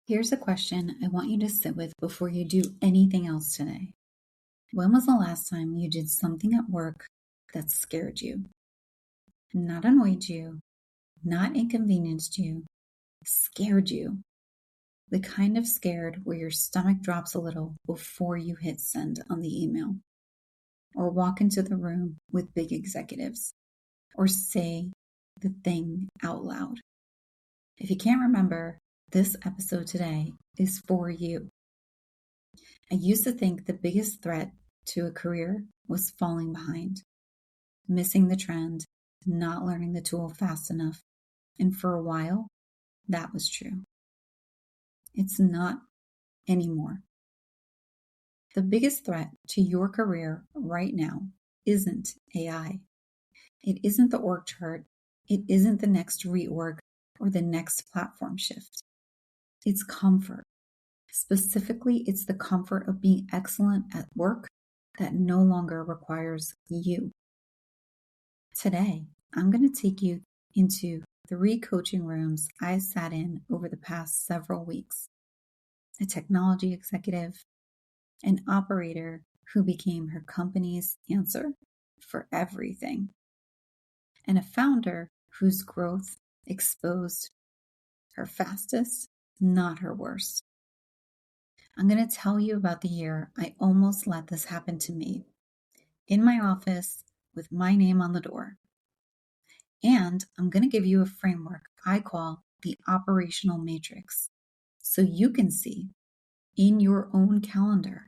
Here's a question I want you to sit with before you do anything else today. When was the last time you did something at work that scared you? Not annoyed you, not inconvenienced you, scared you. The kind of scared where your stomach drops a little before you hit send on the email, or walk into the room with big executives, or say the thing out loud. If you can't remember, this episode today is for you. I used to think the biggest threat to a career was falling behind, missing the trend, not learning the tool fast enough. And for a while, that was true. It's not anymore. The biggest threat to your career right now isn't AI. It isn't the org chart. It isn't the next reorg or the next platform shift. It's comfort. Specifically, it's the comfort of being excellent at work that no longer requires you. Today, I'm going to take you into 3 coaching rooms I sat in over the past several weeks. A technology executive, an operator who became her company's answer for everything, and a founder whose growth exposed her fastest, not her worst. I'm going to tell you about the year I almost let this happen to me, in my office with my name on the door. And I'm going to give you a framework I call the operational matrix, so you can see in your own calendar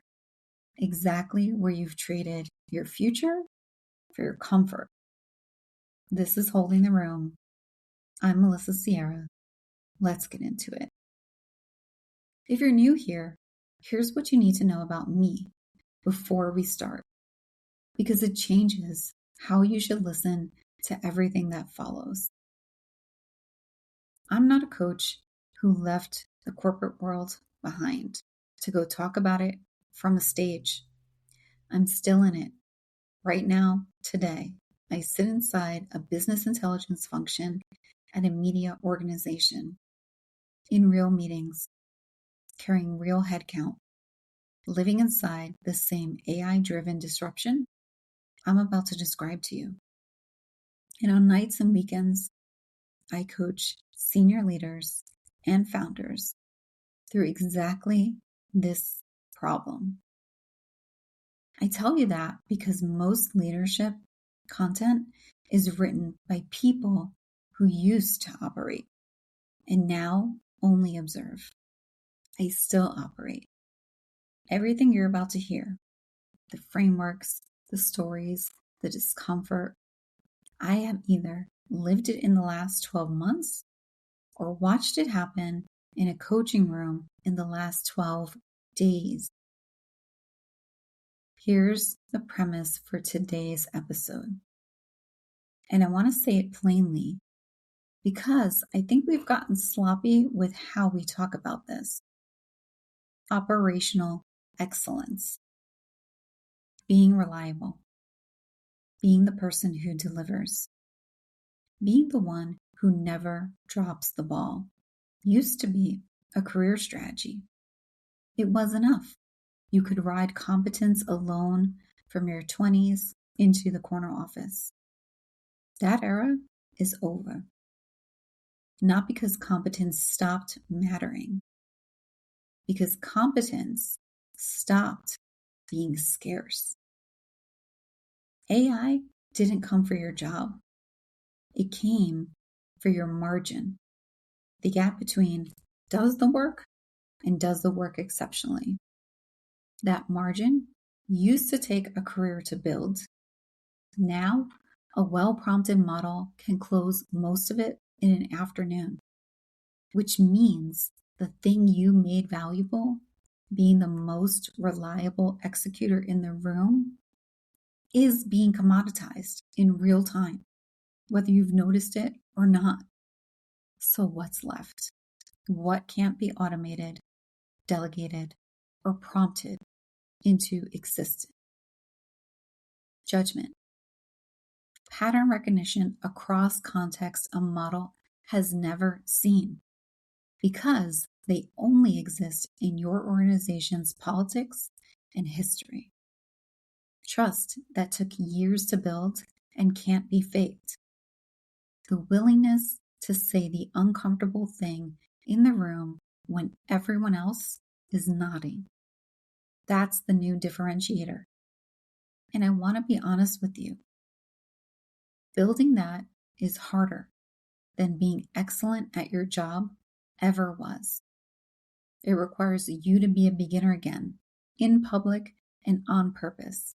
exactly where you've traded your future for your comfort. This is Holding the Room. I'm Melissa Sierra. Let's get into it. If you're new here, here's what you need to know about me before we start, because it changes how you should listen to everything that follows. I'm not a coach who left the corporate world behind to go talk about it from a stage. I'm still in it. Right now, today, I sit inside a business intelligence function at a media organization, in real meetings, carrying real headcount, living inside the same AI-driven disruption I'm about to describe to you. And on nights and weekends, I coach senior leaders and founders through exactly this problem. I tell you that because most leadership content is written by people who used to operate and now only observe. I still operate. Everything you're about to hear, the frameworks, the stories, the discomfort, I have either lived it in the last 12 months or watched it happen in a coaching room in the last 12 days. Here's the premise for today's episode. And I want to say it plainly because I think we've gotten sloppy with how we talk about this. Operational excellence. Being reliable. Being the person who delivers. Being the one who never drops the ball used to be a career strategy. It was enough. You could ride competence alone from your 20s into the corner office. That era is over. Not because competence stopped mattering, because competence stopped being scarce. AI didn't come for your job. It came for your margin. The gap between does the work and does the work exceptionally. That margin used to take a career to build. Now, a well-prompted model can close most of it in an afternoon, which means the thing you made valuable, being the most reliable executor in the room, is being commoditized in real time, whether you've noticed it or not. So what's left? What can't be automated, delegated, or prompted into existence? Judgment. Pattern recognition across context a model has never seen, because They only exist in your organization's politics and history. Trust that took years to build and can't be faked. The willingness to say the uncomfortable thing in the room when everyone else is nodding. That's the new differentiator. And I want to be honest with you. Building that is harder than being excellent at your job ever was. It requires you to be a beginner again, in public and on purpose.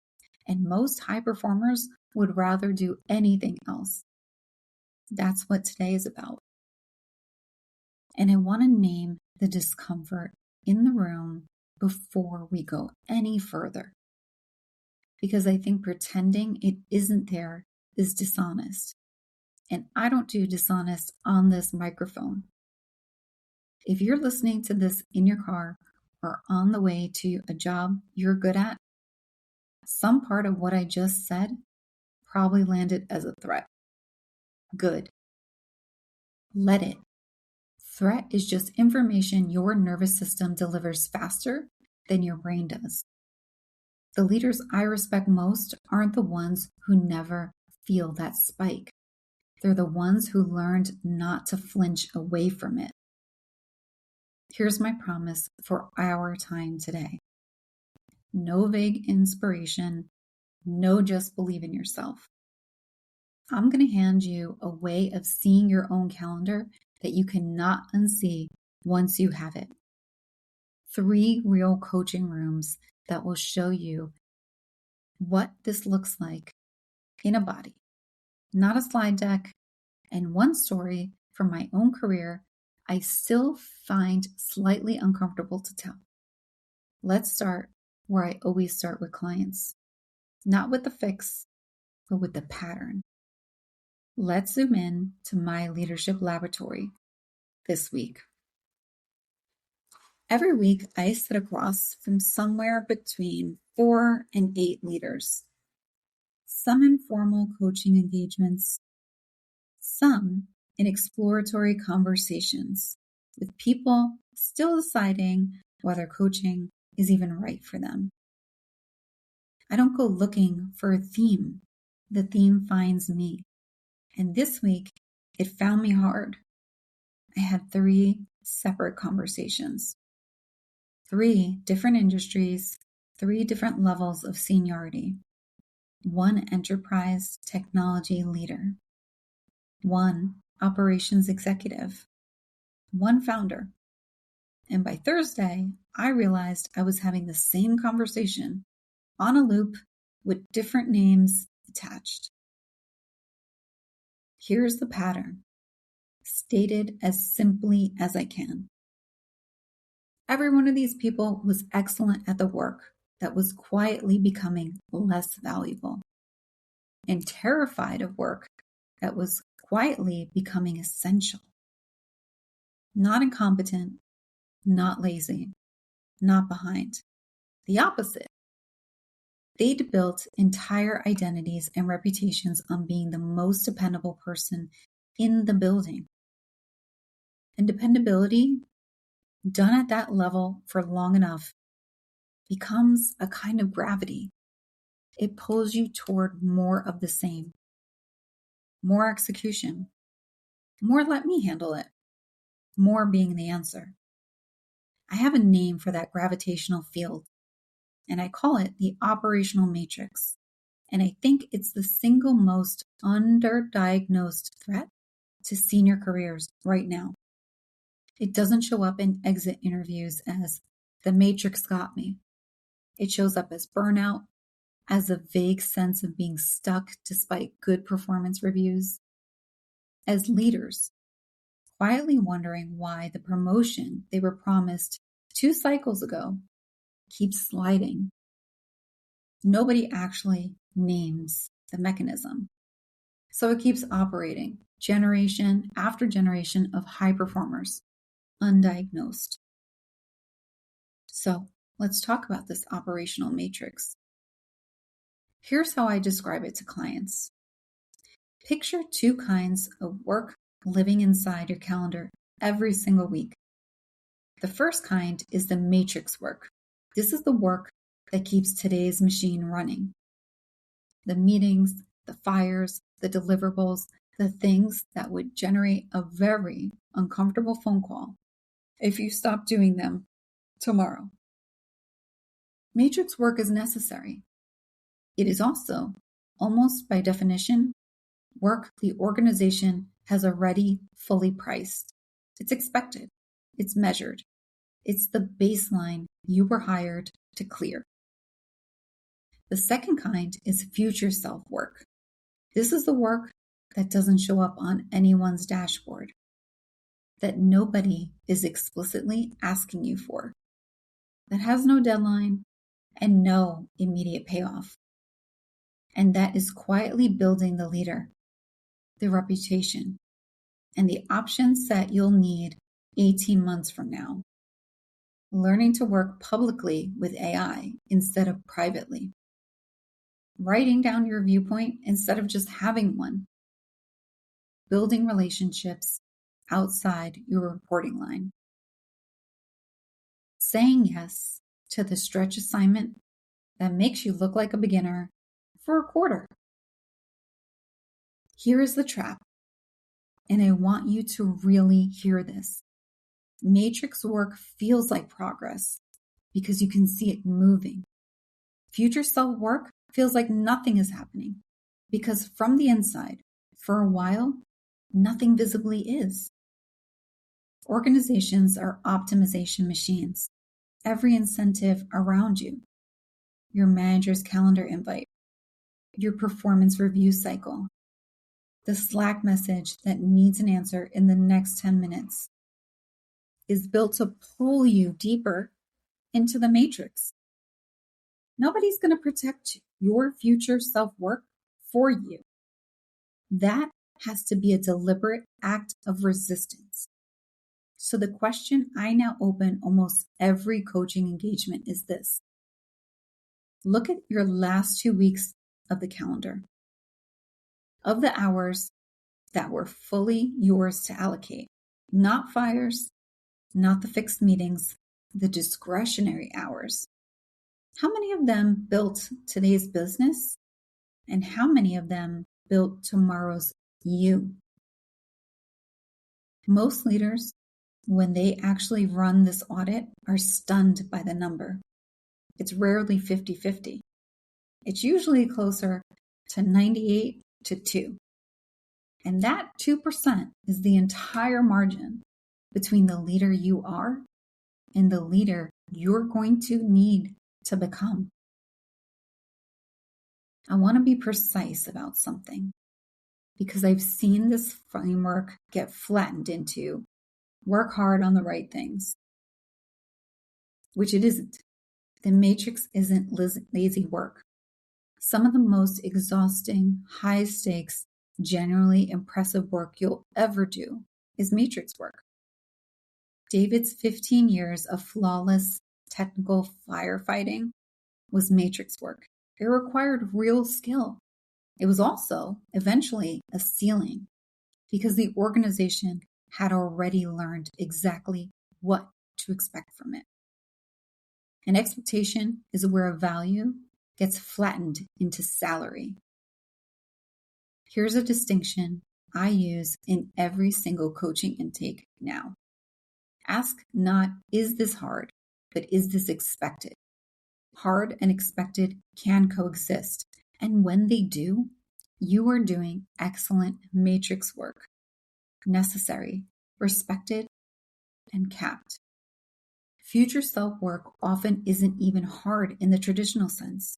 And most high performers would rather do anything else. That's what today is about. And I want to name the discomfort in the room before we go any further. Because I think pretending it isn't there is dishonest. And I don't do dishonest on this microphone. If you're listening to this in your car or on the way to a job you're good at, some part of what I just said probably landed as a threat. Good. Let it. Threat is just information your nervous system delivers faster than your brain does. The leaders I respect most aren't the ones who never feel that spike. They're the ones who learned not to flinch away from it. Here's my promise for our time today. No vague inspiration, no just believe in yourself. I'm going to hand you a way of seeing your own calendar that you cannot unsee once you have it. 3 real coaching rooms that will show you what this looks like in a body, not a slide deck, and one story from my own career I still find slightly uncomfortable to tell. Let's start where I always start with clients, not with the fix, but with the pattern. Let's zoom in to my leadership laboratory this week. Every week, I sit across from somewhere between 4 and 8 leaders. Some informal coaching engagements, some in exploratory conversations with people still deciding whether coaching is even right for them. I don't go looking for a theme. The theme finds me. And this week, it found me hard. I had 3 separate conversations. 3 different industries, 3 different levels of seniority. 1 enterprise technology leader. 1 operations executive. 1 founder. And by Thursday, I realized I was having the same conversation on a loop with different names attached. Here's the pattern, stated as simply as I can. Every one of these people was excellent at the work that was quietly becoming less valuable, and terrified of work that was quietly becoming essential. Not incompetent, not lazy, not behind. The opposite. They'd built entire identities and reputations on being the most dependable person in the building. And dependability, done at that level for long enough, becomes a kind of gravity. It pulls you toward more of the same. More execution. More let me handle it. More being the answer. I have a name for that gravitational field, and I call it the operational matrix. And I think it's the single most underdiagnosed threat to senior careers right now. It doesn't show up in exit interviews as the matrix got me. It shows up as burnout, as a vague sense of being stuck despite good performance reviews, as leaders quietly wondering why the promotion they were promised 2 cycles ago keeps sliding. Nobody actually names the mechanism. So it keeps operating, generation after generation of high performers, undiagnosed. So let's talk about this operational matrix. Here's how I describe it to clients. Picture 2 kinds of work living inside your calendar every single week. The first kind is the matrix work. This is the work that keeps today's machine running. The meetings, the fires, the deliverables, the things that would generate a very uncomfortable phone call if you stop doing them tomorrow. Matrix work is necessary. It is also, almost by definition, work the organization has already fully priced. It's expected. It's measured. It's the baseline you were hired to clear. The second kind is future self work. This is the work that doesn't show up on anyone's dashboard, that nobody is explicitly asking you for, that has no deadline and no immediate payoff, and that is quietly building the leader, the reputation, and the option set you'll need 18 months from now. Learning to work publicly with AI instead of privately. Writing down your viewpoint instead of just having one. Building relationships outside your reporting line. Saying yes to the stretch assignment that makes you look like a beginner for a quarter. Here is the trap, and I want you to really hear this. Matrix work feels like progress because you can see it moving. Future self work feels like nothing is happening because from the inside, for a while, nothing visibly is. Organizations are optimization machines. Every incentive around you, your manager's calendar invite, your performance review cycle, the Slack message that needs an answer in the next 10 minutes, is built to pull you deeper into the matrix. Nobody's going to protect your future self-work for you. That has to be a deliberate act of resistance. So the question I now open almost every coaching engagement is this. Look at your last 2 weeks of the calendar. Of the hours that were fully yours to allocate, not fires, not the fixed meetings, the discretionary hours. How many of them built today's business? And how many of them built tomorrow's you? Most leaders, when they actually run this audit, are stunned by the number. It's rarely 50-50. It's usually closer to 98 to 2. And that 2% is the entire margin between the leader you are and the leader you're going to need to become. I want to be precise about something because I've seen this framework get flattened into work hard on the right things, which it isn't. The matrix isn't lazy work. Some of the most exhausting, high stakes, generally impressive work you'll ever do is matrix work. David's 15 years of flawless technical firefighting was matrix work. It required real skill. It was also eventually a ceiling because the organization had already learned exactly what to expect from it. An expectation is where a value gets flattened into salary. Here's a distinction I use in every single coaching intake now. Ask not, is this hard, but is this expected? Hard and expected can coexist. And when they do, you are doing excellent matrix work. Necessary, respected, and capped. Future self-work often isn't even hard in the traditional sense.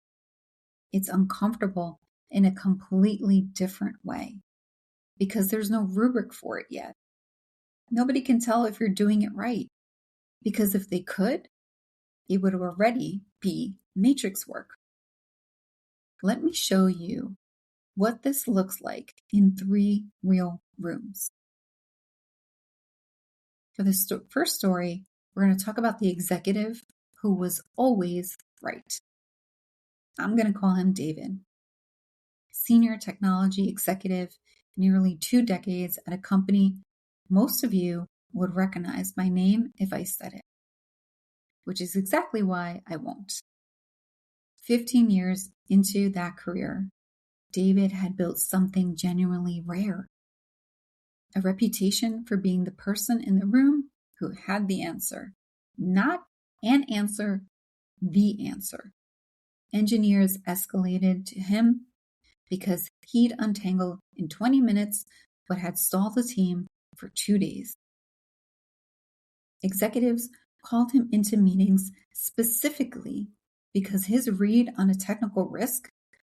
It's uncomfortable in a completely different way because there's no rubric for it yet. Nobody can tell if you're doing it right because if they could, it would already be matrix work. Let me show you what this looks like in 3 real rooms. For this first story, we're going to talk about the executive who was always right. I'm going to call him David. Senior technology executive, nearly 2 decades at a company most of you would recognize my name if I said it. which is exactly why I won't. 15 years into that career, David had built something genuinely rare. A reputation for being the person in the room who had the answer. Not an answer, the answer. Engineers escalated to him because he'd untangled in 20 minutes what had stalled the team for 2 days. Executives called him into meetings specifically because his read on a technical risk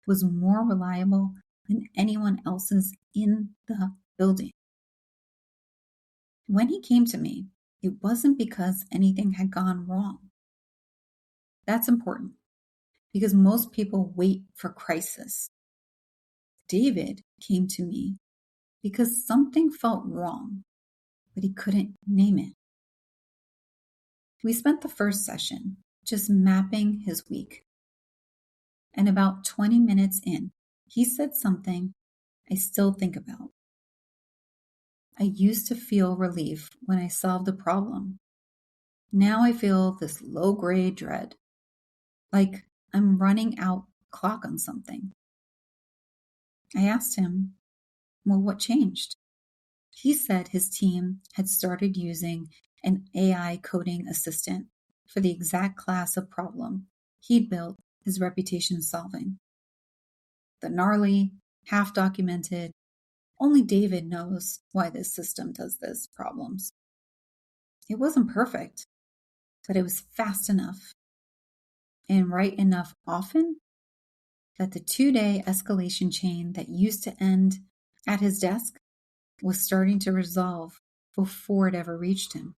was more reliable than anyone else's in the building. When he came to me, it wasn't because anything had gone wrong. That's important because most people wait for crisis. David came to me because something felt wrong, but he couldn't name it. We spent the first session just mapping his week. And about 20 minutes in, he said something I still think about. I used to feel relief when I solved a problem. Now I feel this low-grade dread, like I'm running out clock on something. I asked him, well, what changed? He said his team had started using an AI coding assistant for the exact class of problem he'd built his reputation solving. The gnarly, half-documented, only David knows why this system does this problems. It wasn't perfect, but it was fast enough and right enough often that the 2-day escalation chain that used to end at his desk was starting to resolve before it ever reached him.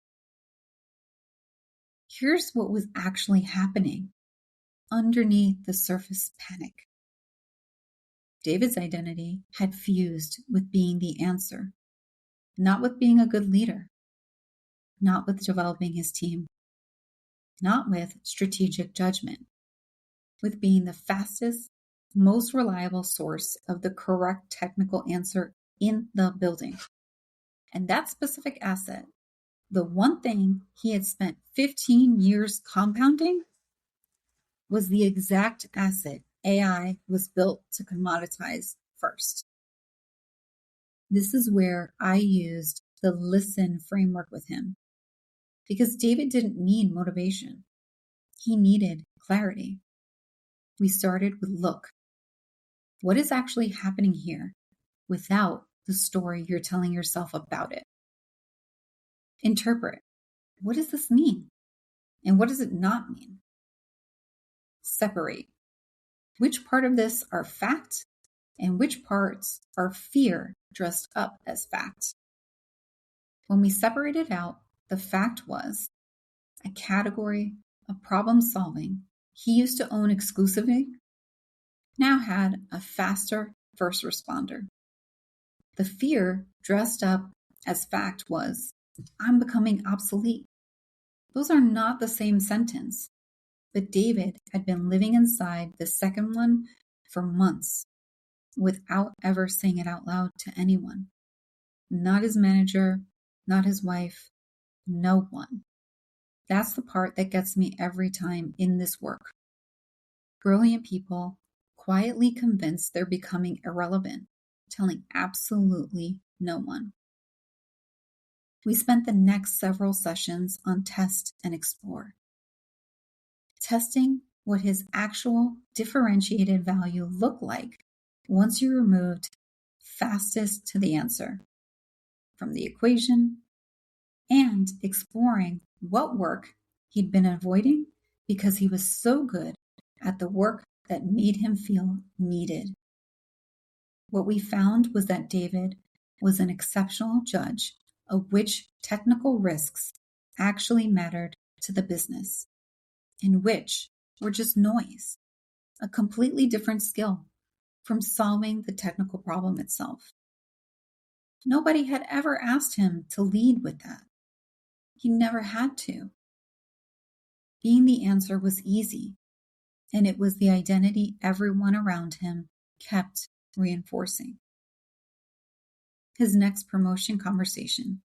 Here's what was actually happening underneath the surface panic. David's identity had fused with being the answer, not with being a good leader, not with developing his team, not with strategic judgment, with being the fastest, most reliable source of the correct technical answer in the building. And that specific asset, the one thing he had spent 15 years compounding, was the exact asset AI was built to commoditize first. This is where I used the listen framework with him, because David didn't need motivation. He needed clarity. We started with look. What is actually happening here without the story you're telling yourself about it? Interpret. What does this mean? And what does it not mean? Separate. Which part of this are fact and which parts are fear dressed up as fact? When we separated out, the fact was a category of problem solving he used to own exclusively now had a faster first responder. The fear dressed up as fact was, I'm becoming obsolete. Those are not the same sentence, but David had been living inside the second one for months without ever saying it out loud to anyone. Not his manager, not his wife, no one. That's the part that gets me every time in this work. Brilliant people quietly convinced they're becoming irrelevant, telling absolutely no one. We spent the next several sessions on test and explore. Testing what his actual differentiated value looked like once you removed fastest to the answer from the equation, and exploring what work he'd been avoiding because he was so good at the work that made him feel needed. What we found was that David was an exceptional judge of which technical risks actually mattered to the business, and which were just noise, a completely different skill from solving the technical problem itself. Nobody had ever asked him to lead with that. He never had to. Being the answer was easy, and it was the identity everyone around him kept reinforcing. His next promotion conversation,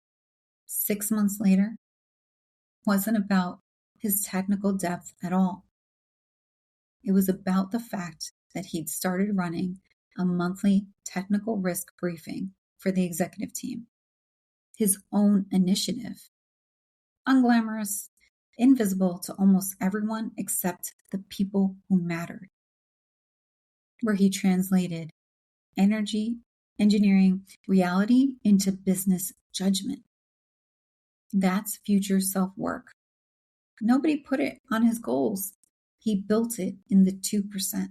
6 months later, wasn't about his technical depth at all. It was about the fact that he'd started running a monthly technical risk briefing for the executive team, his own initiative, unglamorous, invisible to almost everyone except the people who mattered, where he translated energy, engineering, reality into business judgment. That's future self-work. Nobody put it on his goals. He built it in the 2%.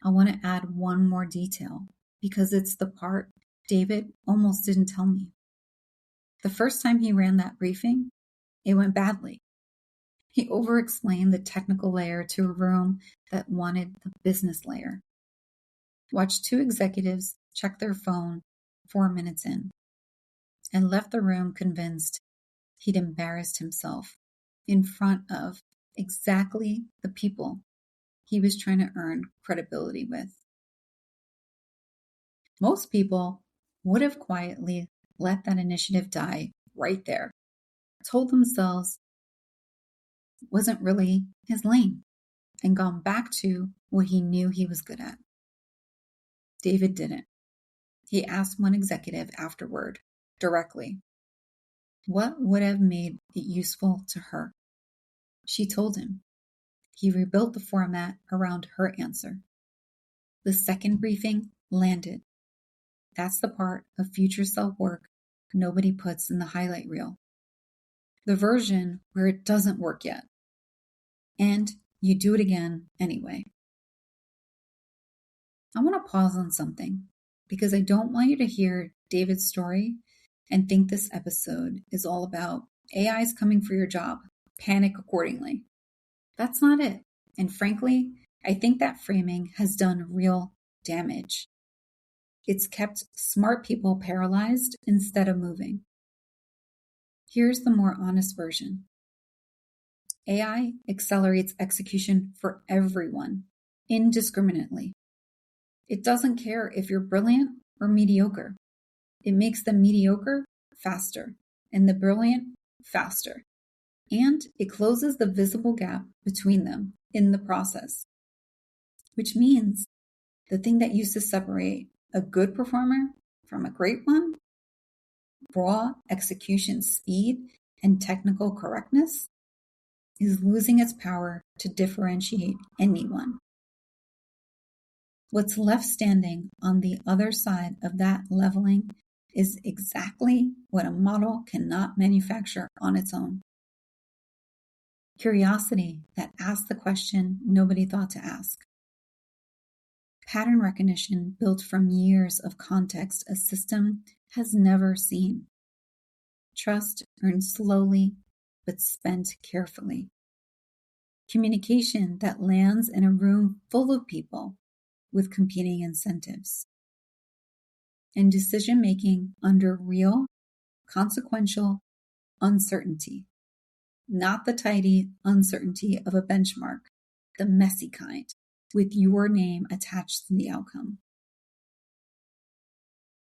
I want to add one more detail because it's the part David almost didn't tell me. The first time he ran that briefing, it went badly. He over-explained the technical layer to a room that wanted the business layer. Watched two executives check their phone 4 minutes in and left the room convinced he'd embarrassed himself in front of exactly the people he was trying to earn credibility with. Most people would have quietly let that initiative die right there, told themselves it wasn't really his lane, and gone back to what he knew he was good at. David didn't. He asked one executive afterward, directly, what would have made it useful to her? She told him. He rebuilt the format around her answer. The second briefing landed. That's the part of future self-work nobody puts in the highlight reel. The version where it doesn't work yet. And you do it again anyway. I want to pause on something because I don't want you to hear David's story and think this episode is all about AI's coming for your job. Panic accordingly. That's not it. And frankly, I think that framing has done real damage. It's kept smart people paralyzed instead of moving. Here's the more honest version. AI accelerates execution for everyone, indiscriminately. It doesn't care if you're brilliant or mediocre. It makes the mediocre faster and the brilliant faster. And it closes the visible gap between them in the process. Which means the thing that used to separate a good performer from a great one, raw execution speed and technical correctness, is losing its power to differentiate anyone. What's left standing on the other side of that leveling is exactly what a model cannot manufacture on its own. Curiosity that asks the question nobody thought to ask. Pattern recognition built from years of context a system has never seen. Trust earned slowly but spent carefully. Communication that lands in a room full of people with competing incentives. And decision-making under real, consequential uncertainty. Not the tidy uncertainty of a benchmark, the messy kind, with your name attached to the outcome.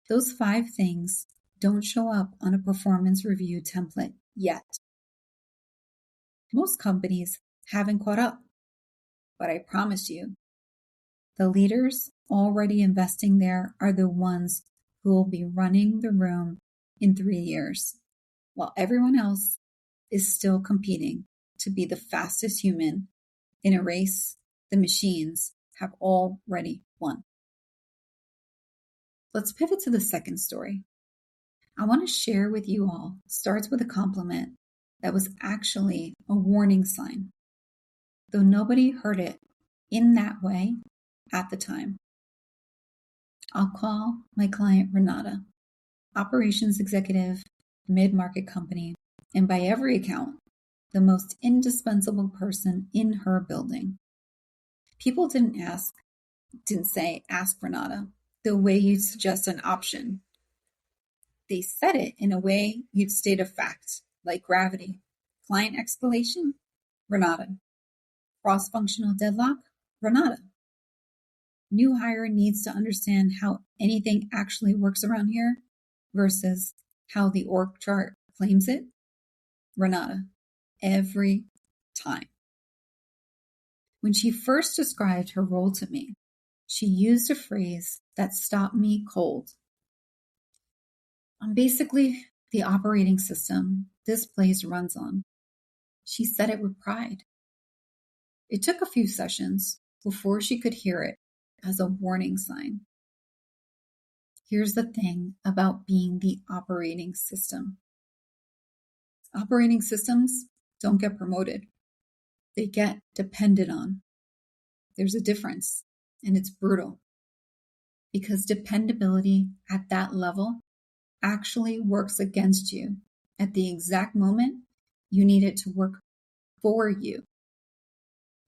Those 5 things don't show up on a performance review template yet. Most companies haven't caught up, but I promise you, the leaders already investing there are the ones who will be running the room in 3 years, while everyone else is still competing to be the fastest human in a race the machines have already won. Let's pivot to the second story. I want to share with you all starts with a compliment that was actually a warning sign, though nobody heard it in that way at the time. I'll call my client Renata, operations executive, mid-market company, and by every account, the most indispensable person in her building. People didn't say, ask Renata, the way you'd suggest an option. They said it in a way you'd state a fact, like gravity. Client escalation? Renata. Cross-functional deadlock? Renata. New hire needs to understand how anything actually works around here versus how the org chart claims it? Renata. every time. When she first described her role to me, she used a phrase that stopped me cold. I'm basically the operating system this place runs on. She said it with pride. It took a few sessions before she could hear it as a warning sign. Here's the thing about being the operating system. Operating systems don't get promoted. They get depended on. There's a difference, and it's brutal. Because dependability at that level actually works against you at the exact moment you need it to work for you.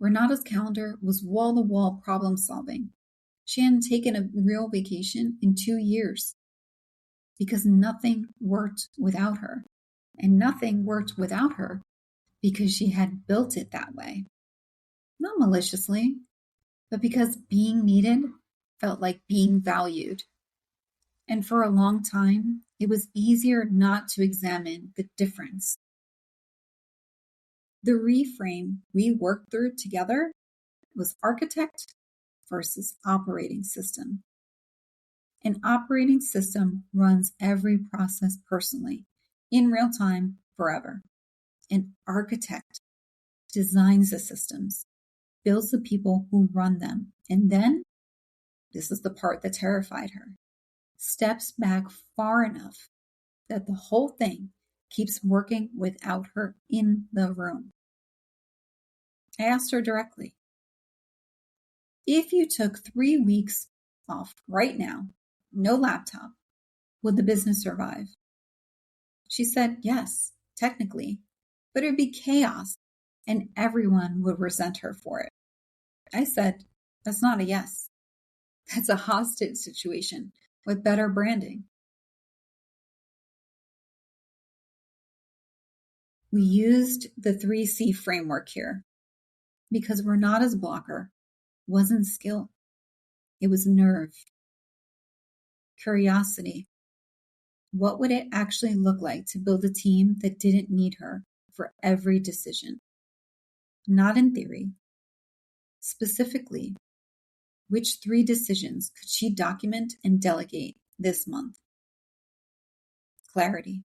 Renata's calendar was wall-to-wall problem solving. She hadn't taken a real vacation in 2 years because nothing worked without her. And nothing worked without her because she had built it that way. Not maliciously, but because being needed felt like being valued. And for a long time, it was easier not to examine the difference. The reframe we worked through together was architect versus operating system. An operating system runs every process personally, in real time, forever. An architect designs the systems, builds the people who run them, and then, this is the part that terrified her, steps back far enough that the whole thing keeps working without her in the room. I asked her directly, if you took 3 weeks off right now, no laptop, would the business survive? She said, yes, technically, but it would be chaos and everyone would resent her for it. I said, that's not a yes. That's a hostage situation with better branding. We used the 3C framework here because Renata's blocker wasn't skill. It was nerve. Curiosity. What would it actually look like to build a team that didn't need her for every decision? Not in theory. Specifically, which 3 decisions could she document and delegate this month? Clarity.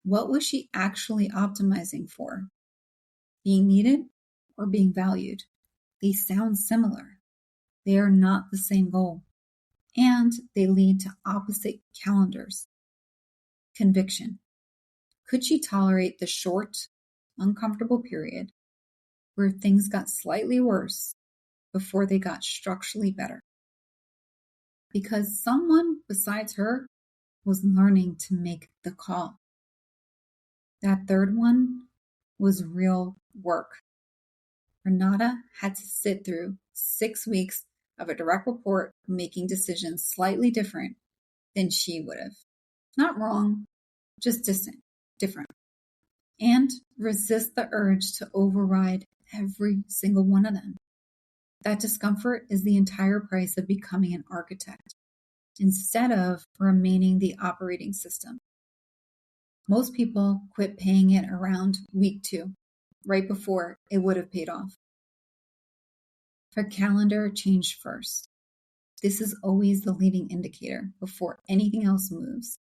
What was she actually optimizing for? Being needed or being valued? They sound similar. They are not the same goal. And they lead to opposite calendars. Conviction. Could she tolerate the short, uncomfortable period where things got slightly worse before they got structurally better? Because someone besides her was learning to make the call. That third one was real work. Renata had to sit through 6 weeks of a direct report making decisions slightly different than she would have. Not wrong, just different. And resist the urge to override every single one of them. That discomfort is the entire price of becoming an architect instead of remaining the operating system. Most people quit paying it around week 2, right before it would have paid off. Her calendar changed first. This is always the leading indicator before anything else moves.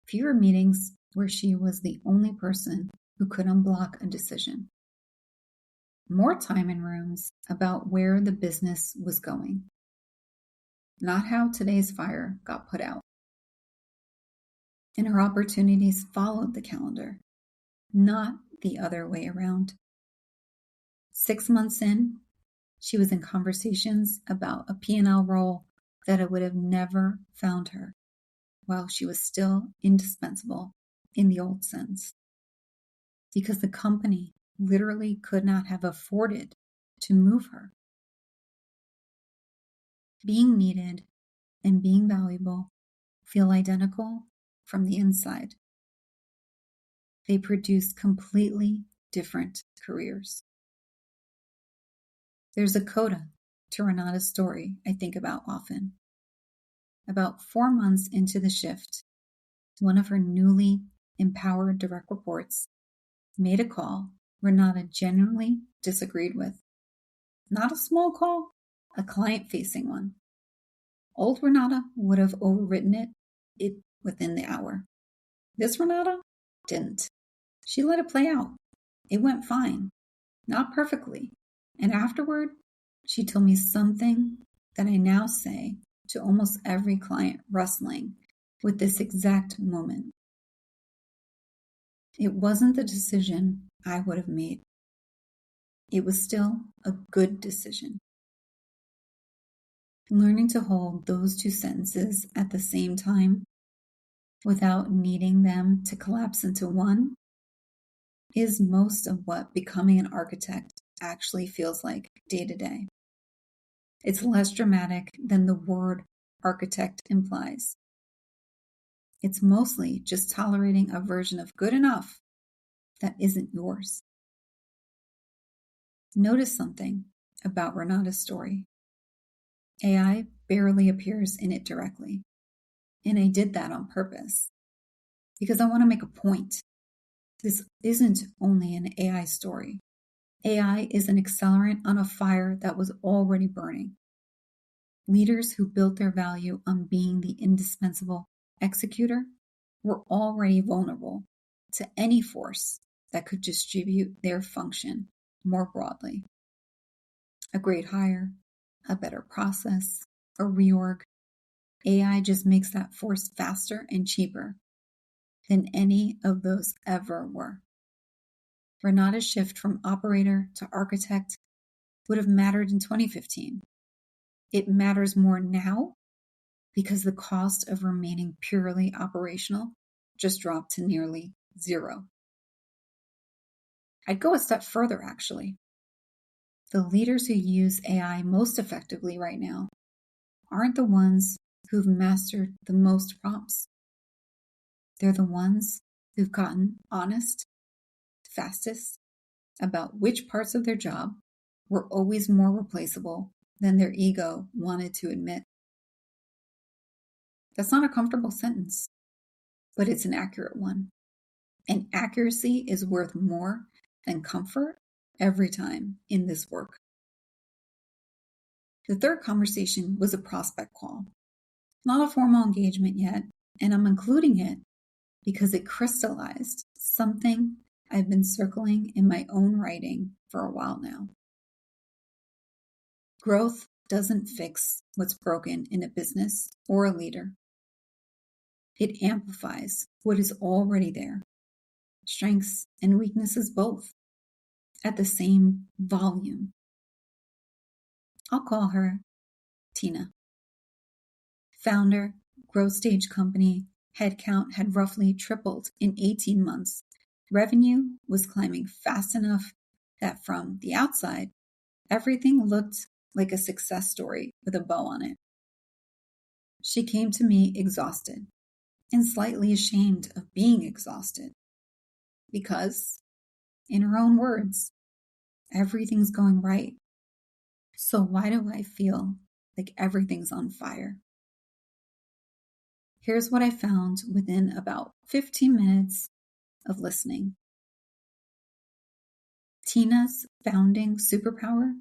Fewer meetings where she was the only person who could unblock a decision. More time in rooms about where the business was going, not how today's fire got put out. And her opportunities followed the calendar, not the other way around. 6 months in, she was in conversations about a P&L role that I would have never found her while she was still indispensable in the old sense. Because the company literally could not have afforded to move her. Being needed and being valuable feel identical from the inside. They produce completely different careers. There's a coda to Renata's story I think about often. About 4 months into the shift, one of her newly empowered direct reports made a call Renata genuinely disagreed with. Not a small call, a client-facing one. Old Renata would have overwritten it within the hour. This Renata didn't. She let it play out. It went fine, not perfectly. And afterward, she told me something that I now say to almost every client wrestling with this exact moment. It wasn't the decision I would have made. It was still a good decision. Learning to hold those two sentences at the same time without needing them to collapse into one is most of what becoming an architect actually feels like day to day. It's less dramatic than the word architect implies. It's mostly just tolerating a version of good enough that isn't yours. Notice something about Renata's story. AI barely appears in it directly. And I did that on purpose because I want to make a point. This isn't only an AI story. AI is an accelerant on a fire that was already burning. Leaders who built their value on being the indispensable executor were already vulnerable to any force that could distribute their function more broadly. A great hire, a better process, a reorg. AI just makes that force faster and cheaper than any of those ever were. Renata's shift from operator to architect would have mattered in 2015. It matters more now because the cost of remaining purely operational just dropped to nearly zero. I'd go a step further, actually. The leaders who use AI most effectively right now aren't the ones who've mastered the most prompts. They're the ones who've gotten honest, fastest about which parts of their job were always more replaceable than their ego wanted to admit. That's not a comfortable sentence, but it's an accurate one. And accuracy is worth more than comfort every time in this work. The third conversation was a prospect call. Not a formal engagement yet, and I'm including it because it crystallized something I've been circling in my own writing for a while now. Growth doesn't fix what's broken in a business or a leader. It amplifies what is already there, strengths and weaknesses both, at the same volume. I'll call her Tina. Founder, growth stage company, headcount had roughly tripled in 18 months. Revenue was climbing fast enough that from the outside, everything looked like a success story with a bow on it. She came to me exhausted and slightly ashamed of being exhausted because, in her own words, everything's going right. So why do I feel like everything's on fire? Here's what I found within about 15 minutes of listening. Tina's founding superpower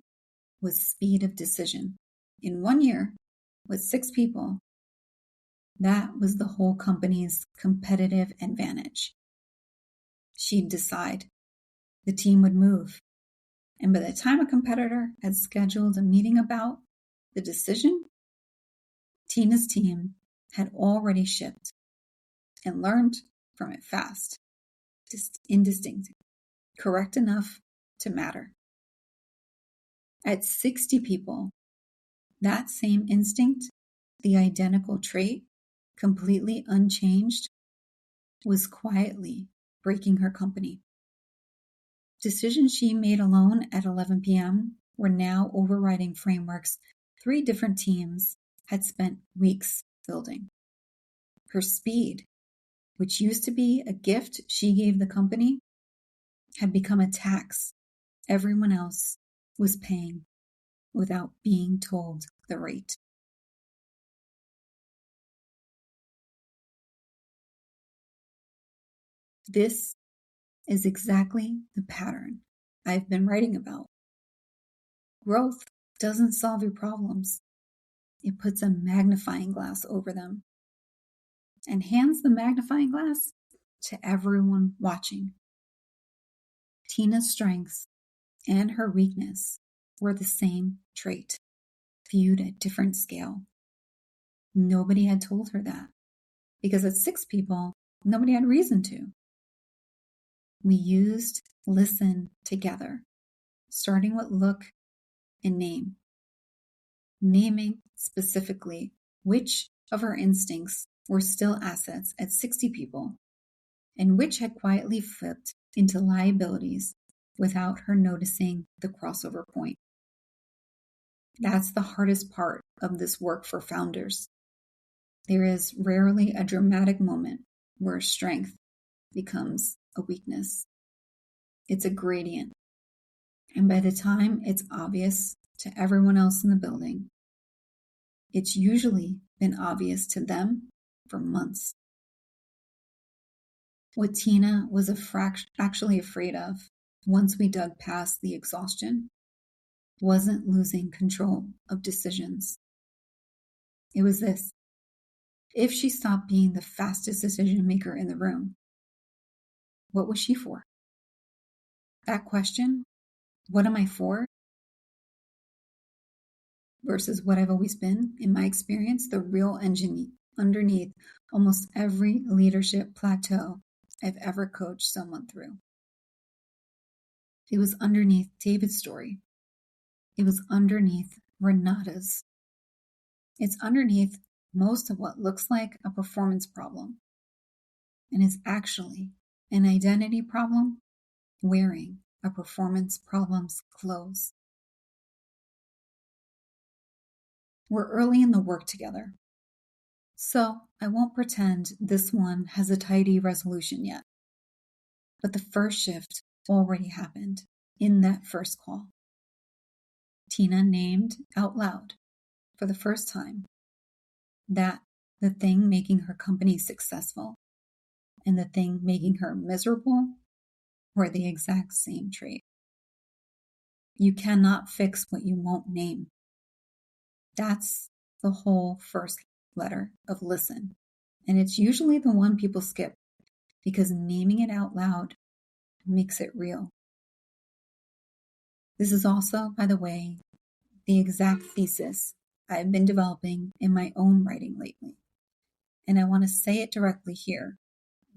was speed of decision. In 1 year, with 6 people, that was the whole company's competitive advantage. She'd decide, the team would move, and by the time a competitor had scheduled a meeting about the decision, Tina's team had already shipped and learned from it fast, indistinct, correct enough to matter. At 60 people, that same instinct, the identical trait, completely unchanged, was quietly breaking her company. Decisions she made alone at 11 p.m. were now overriding frameworks 3 different teams had spent weeks building. Her speed, which used to be a gift she gave the company, had become a tax everyone else was paying without being told the rate. This is exactly the pattern I've been writing about. Growth doesn't solve your problems. It puts a magnifying glass over them and hands the magnifying glass to everyone watching. Tina's strengths and her weakness were the same trait, viewed at different scale. Nobody had told her that, because at 6 people, nobody had reason to. We used listen together, starting with look and name. Naming specifically which of her instincts were still assets at 60 people and which had quietly flipped into liabilities without her noticing the crossover point. That's the hardest part of this work for founders. There is rarely a dramatic moment where strength becomes a weakness. It's a gradient. And by the time it's obvious to everyone else in the building, it's usually been obvious to them for months. What Tina was actually afraid of once we dug past the exhaustion wasn't losing control of decisions. It was this: if she stopped being the fastest decision maker in the room, what was she for? That question, what am I for? Versus what I've always been, in my experience, the real engine underneath almost every leadership plateau I've ever coached someone through. It was underneath David's story. It was underneath Renata's. It's underneath most of what looks like a performance problem and is actually an identity problem wearing a performance problem's clothes. We're early in the work together, so I won't pretend this one has a tidy resolution yet. But the first shift already happened in that first call. Tina named out loud for the first time that the thing making her company successful and the thing making her miserable were the exact same trait. You cannot fix what you won't name. That's the whole first letter of listen. And it's usually the one people skip because naming it out loud makes it real. This is also, by the way, the exact thesis I've been developing in my own writing lately. And I want to say it directly here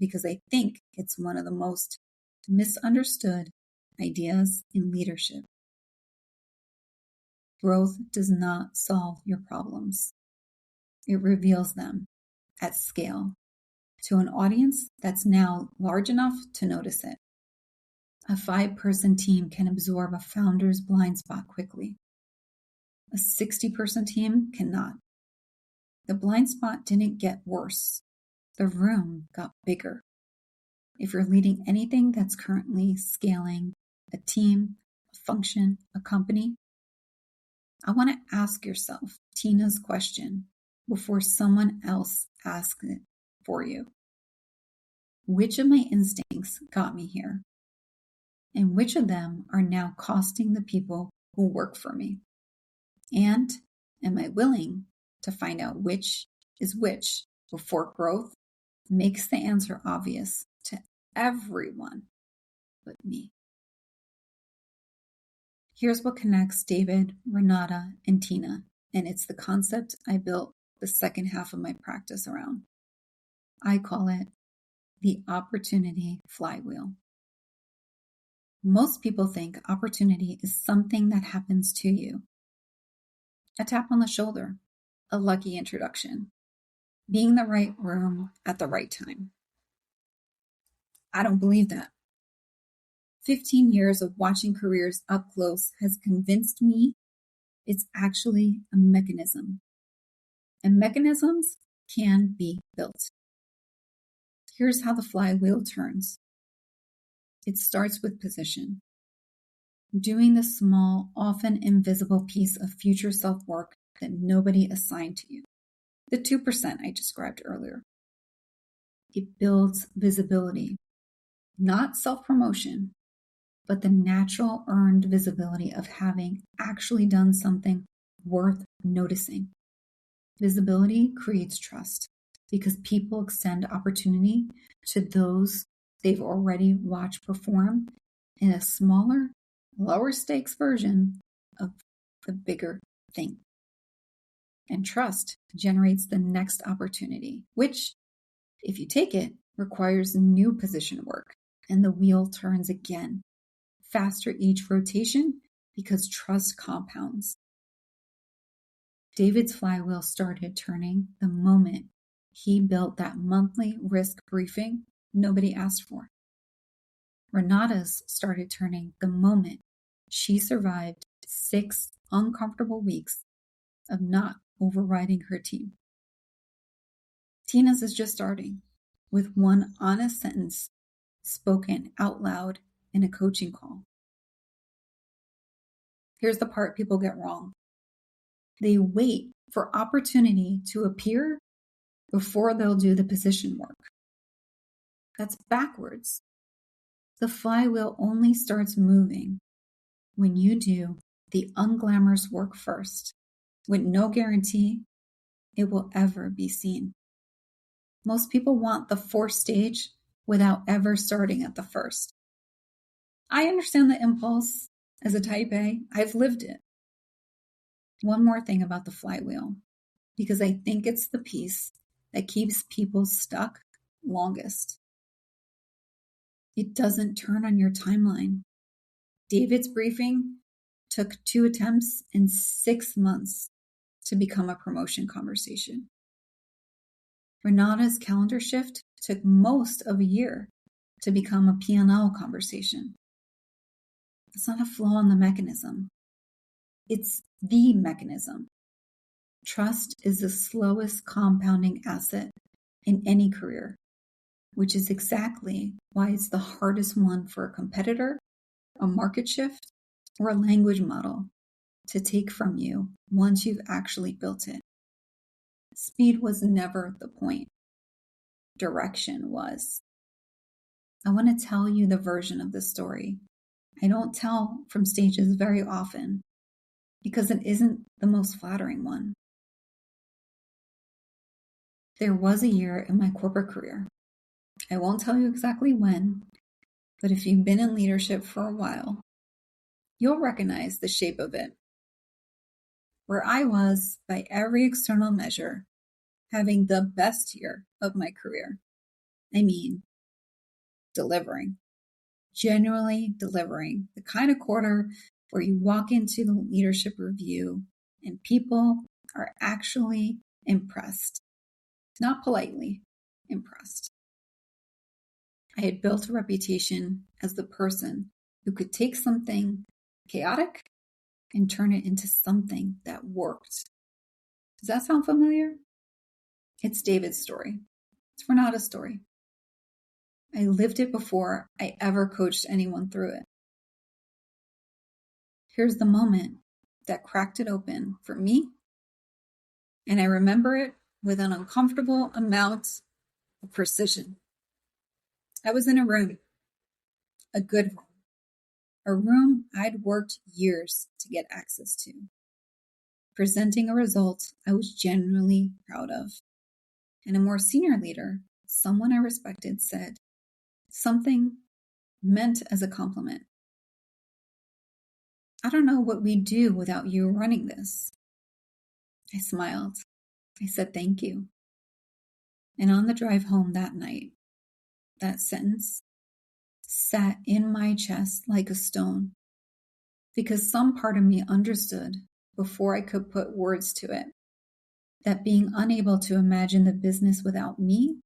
because I think it's one of the most misunderstood ideas in leadership. Growth does not solve your problems. It reveals them at scale to an audience that's now large enough to notice it. A 5-person team can absorb a founder's blind spot quickly. A 60-person team cannot. The blind spot didn't get worse. The room got bigger. If you're leading anything that's currently scaling, a team, a function, a company, I want to ask yourself Tina's question before someone else asks it for you. Which of my instincts got me here? And which of them are now costing the people who work for me? And am I willing to find out which is which before growth makes the answer obvious to everyone but me? Here's what connects David, Renata, and Tina, and it's the concept I built the second half of my practice around. I call it the Opportunity Flywheel. Most people think opportunity is something that happens to you. A tap on the shoulder, a lucky introduction, being in the right room at the right time. I don't believe that. 15 years of watching careers up close has convinced me it's actually a mechanism. And mechanisms can be built. Here's how the flywheel turns. It starts with position. Doing the small, often invisible piece of future self-work that nobody assigned to you. The 2% I described earlier. It builds visibility. not self-promotion, but the natural earned visibility of having actually done something worth noticing. Visibility creates trust because people extend opportunity to those they've already watched perform in a smaller, lower stakes version of the bigger thing. And trust generates the next opportunity, which, if you take it, requires new position work, and the wheel turns again, faster each rotation because trust compounds. David's flywheel started turning the moment he built that monthly risk briefing nobody asked for. Renata's started turning the moment she survived 6 uncomfortable weeks of not overriding her team. Tina's is just starting with one honest sentence spoken out loud in a coaching call. Here's the part people get wrong. They wait for opportunity to appear before they'll do the position work. That's backwards. The flywheel only starts moving when you do the unglamorous work first, with no guarantee it will ever be seen. Most people want the 4th stage without ever starting at the first. I understand the impulse. As a type A, I've lived it. One more thing about the flywheel, because I think it's the piece that keeps people stuck longest. It doesn't turn on your timeline. David's briefing took 2 attempts and 6 months to become a promotion conversation. Renata's calendar shift took most of a year to become a P&L conversation. It's not a flaw in the mechanism. It's the mechanism. Trust is the slowest compounding asset in any career, which is exactly why it's the hardest one for a competitor, a market shift, or a language model to take from you once you've actually built it. Speed was never the point. Direction was. I want to tell you the version of this story I don't tell from stages very often because it isn't the most flattering one. There was a year in my corporate career. I won't tell you exactly when, but if you've been in leadership for a while, you'll recognize the shape of it. Where I was, by every external measure, having the best year of my career. I mean, delivering. Genuinely delivering. The kind of quarter where you walk into the leadership review and people are actually impressed. Not politely, impressed. I had built a reputation as the person who could take something chaotic and turn it into something that worked. Does that sound familiar? It's David's story. It's Renata's story. I lived it before I ever coached anyone through it. Here's the moment that cracked it open for me, and I remember it with an uncomfortable amount of precision. I was in a room, a good room, a room I'd worked years to get access to, presenting a result I was genuinely proud of. And a more senior leader, someone I respected, said something meant as a compliment. I don't know what we'd do without you running this. I smiled. I said thank you. And on the drive home that night, that sentence sat in my chest like a stone because some part of me understood before I could put words to it that being unable to imagine the business without me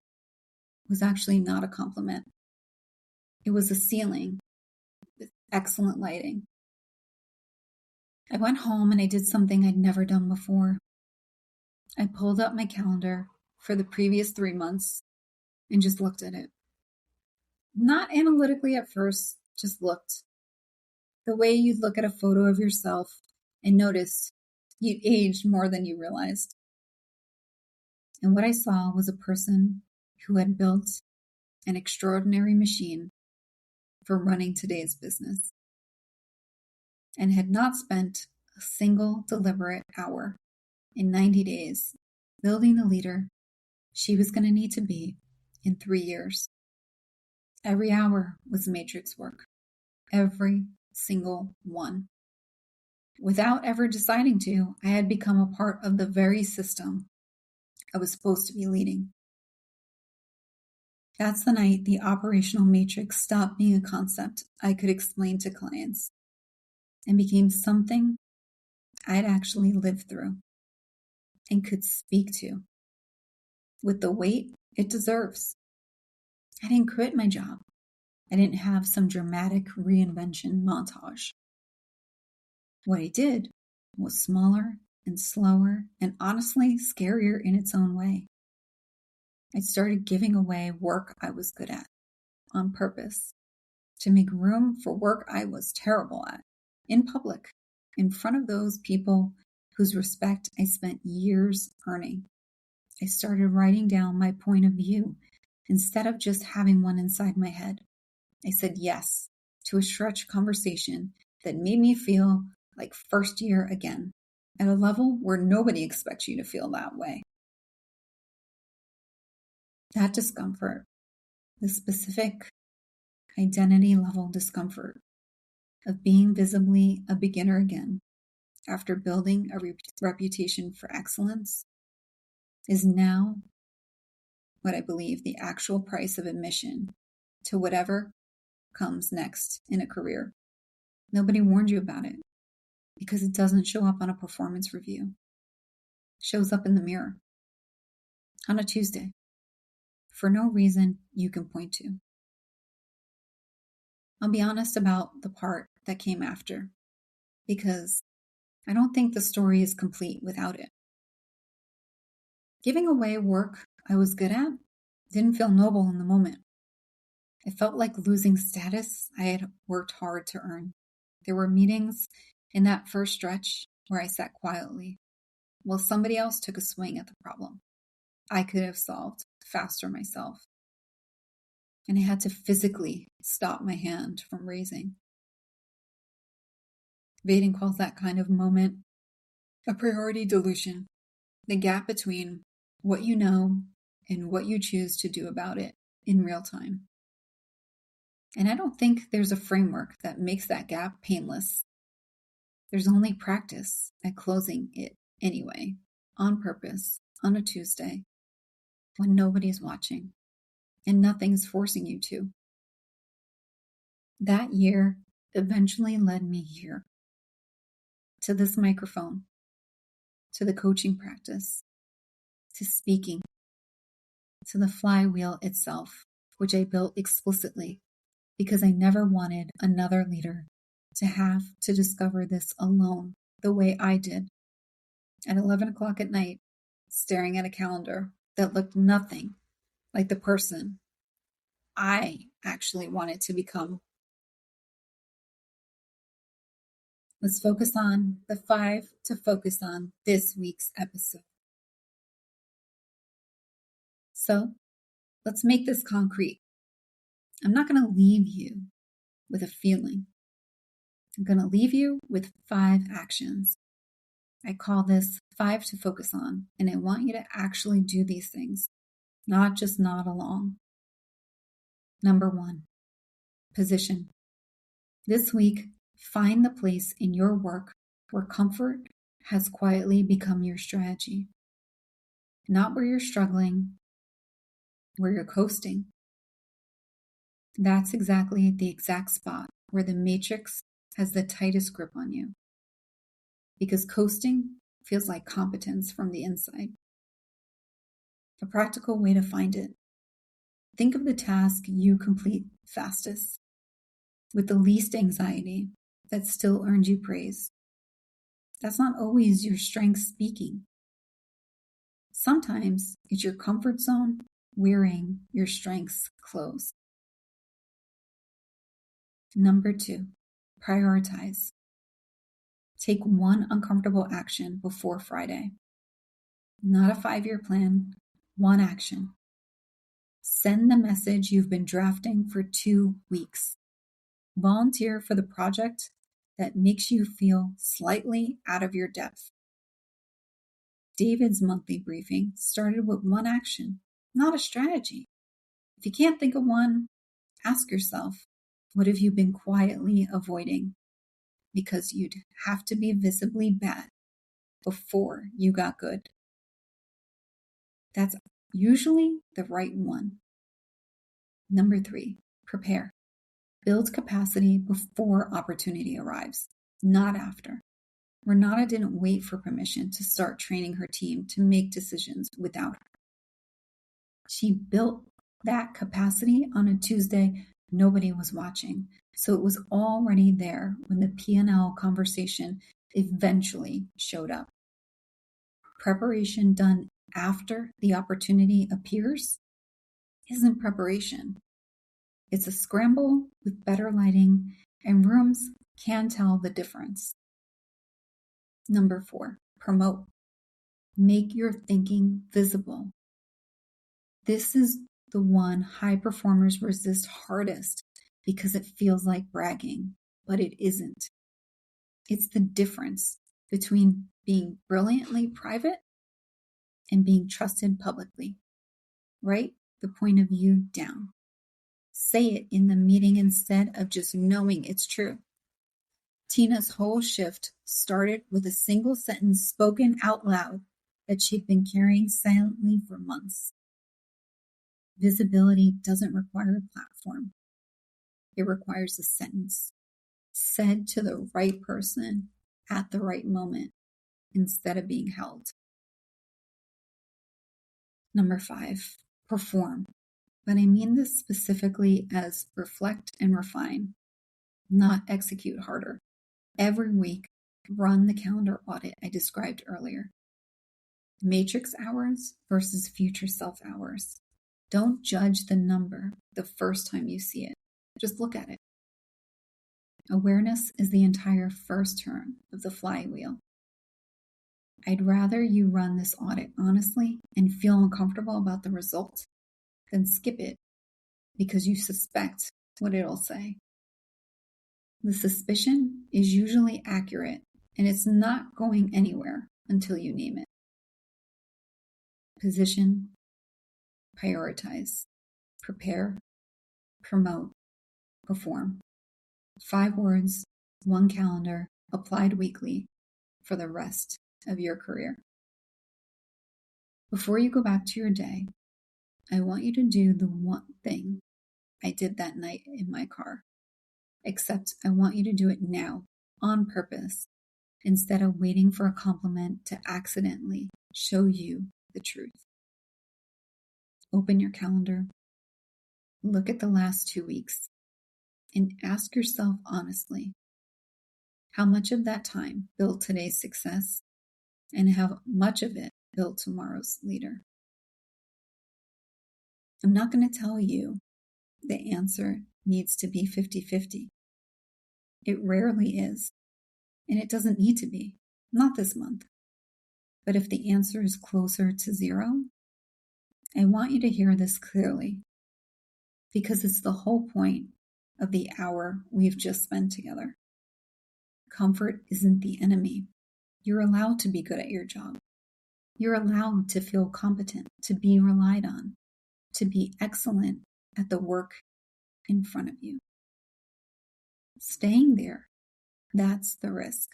was actually not a compliment. It was a ceiling with excellent lighting. I went home and I did something I'd never done before. I pulled up my calendar for the previous 3 months and just looked at it. Not analytically at first, just looked. The way you'd look at a photo of yourself and notice you'd aged more than you realized. And what I saw was a person who had built an extraordinary machine for running today's business and had not spent a single deliberate hour in 90 days building the leader she was going to need to be in 3 years. Every hour was matrix work. Every single one. Without ever deciding to, I had become a part of the very system I was supposed to be leading. That's the night the operational matrix stopped being a concept I could explain to clients and became something I'd actually lived through and could speak to with the weight it deserves. I didn't quit my job. I didn't have some dramatic reinvention montage. What I did was smaller and slower and honestly scarier in its own way. I started giving away work I was good at on purpose to make room for work I was terrible at in public, in front of those people whose respect I spent years earning. I started writing down my point of view instead of just having one inside my head. I said yes to a stretch conversation that made me feel like first year again, at a level where nobody expects you to feel that way. That discomfort, the specific identity level discomfort of being visibly a beginner again after building a reputation for excellence, is now what I believe the actual price of admission to whatever comes next in a career. Nobody warned you about it because it doesn't show up on a performance review. It shows up in the mirror on a Tuesday for no reason you can point to. I'll be honest about the part that came after because I don't think the story is complete without it. Giving away work I was good at didn't feel noble in the moment. It felt like losing status I had worked hard to earn. There were meetings in that first stretch where I sat quietly while somebody else took a swing at the problem I could have solved faster myself. And I had to physically stop my hand from raising. Vaden calls that kind of moment a priority dilution, the gap between what you know and what you choose to do about it in real time. And I don't think there's a framework that makes that gap painless. There's only practice at closing it anyway, on purpose, on a Tuesday, when nobody's watching and nothing's forcing you to. That year eventually led me here, to this microphone, to the coaching practice, to speaking, to the flywheel itself, which I built explicitly because I never wanted another leader to have to discover this alone the way I did at 11 o'clock at night, staring at a calendar that looked nothing like the person I actually wanted to become. Let's focus on the 5 to focus on this week's episode. So let's make this concrete. I'm not going to leave you with a feeling. I'm going to leave you with 5 actions. I call this 5 to focus on, and I want you to actually do these things, not just nod along. Number 1, position. This week, find the place in your work where comfort has quietly become your strategy. Not where you're struggling, where you're coasting. That's exactly the exact spot where the matrix has the tightest grip on you. Because coasting feels like competence from the inside. A practical way to find it. Think of the task you complete fastest, with the least anxiety that still earned you praise. That's not always your strength speaking. Sometimes it's your comfort zone wearing your strengths clothes. Number 2, prioritize. Take one uncomfortable action before Friday. Not a 5-year plan, one action. Send the message you've been drafting for 2 weeks. Volunteer for the project that makes you feel slightly out of your depth. David's monthly briefing started with one action, not a strategy. If you can't think of one, ask yourself, what have you been quietly avoiding? Because you'd have to be visibly bad before you got good. That's usually the right one. Number 3, prepare. Build capacity before opportunity arrives, not after. Renata didn't wait for permission to start training her team to make decisions without her. She built that capacity on a Tuesday nobody was watching, so it was already there when the P&L conversation eventually showed up. Preparation done after the opportunity appears isn't preparation. It's a scramble with better lighting, and rooms can tell the difference. Number 4, promote. Make your thinking visible. This is the one high performers resist hardest because it feels like bragging, but it isn't. It's the difference between being brilliantly private and being trusted publicly. Write the point of view down. Say it in the meeting instead of just knowing it's true. Tina's whole shift started with a single sentence spoken out loud that she'd been carrying silently for months. Visibility doesn't require a platform. It requires a sentence said to the right person at the right moment instead of being held. Number 5, perform. But I mean this specifically as reflect and refine, not execute harder. Every week, run the calendar audit I described earlier. Matrix hours versus future self hours. Don't judge the number the first time you see it. Just look at it. Awareness is the entire first turn of the flywheel. I'd rather you run this audit honestly and feel uncomfortable about the result than skip it because you suspect what it'll say. The suspicion is usually accurate, and it's not going anywhere until you name it. Position, prioritize, prepare, promote, perform. 5 words, 1 calendar, applied weekly for the rest of your career. Before you go back to your day, I want you to do the one thing I did that night in my car. Except I want you to do it now, on purpose, instead of waiting for a compliment to accidentally show you the truth. Open your calendar, look at the last 2 weeks, and ask yourself honestly, how much of that time built today's success, and how much of it built tomorrow's leader? I'm not going to tell you the answer needs to be 50-50. It rarely is, and it doesn't need to be, not this month. But if the answer is closer to 0, I want you to hear this clearly, because it's the whole point of the hour we've just spent together. Comfort isn't the enemy. You're allowed to be good at your job. You're allowed to feel competent, to be relied on, to be excellent at the work in front of you. Staying there, that's the risk.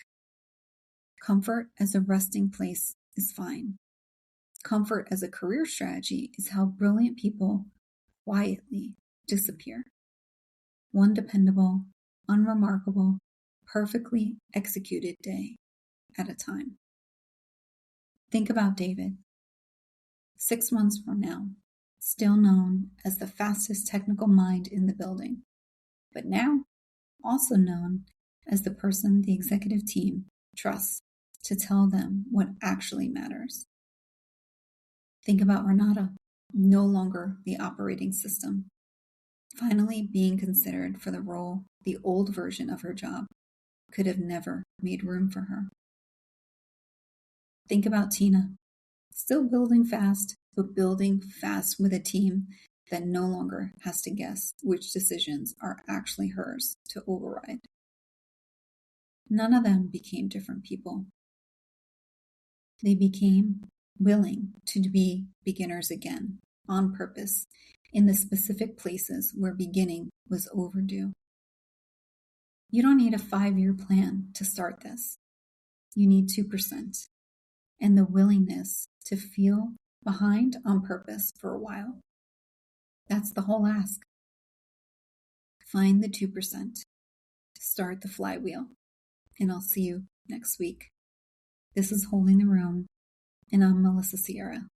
Comfort as a resting place is fine. Comfort as a career strategy is how brilliant people quietly disappear. One dependable, unremarkable, perfectly executed day at a time. Think about David. 6 months from now, still known as the fastest technical mind in the building, but now also known as the person the executive team trusts to tell them what actually matters. Think about Renata, no longer the operating system, finally being considered for the role the old version of her job could have never made room for her. Think about Tina, still building fast, but building fast with a team that no longer has to guess which decisions are actually hers to override. None of them became different people. They became willing to be beginners again, on purpose, in the specific places where beginning was overdue. You don't need a 5-year plan to start this. You need 2% and the willingness to feel behind on purpose for a while. That's the whole ask. Find the 2% to start the flywheel, and I'll see you next week. This is Holding the Room, and I'm Melissa Sierra.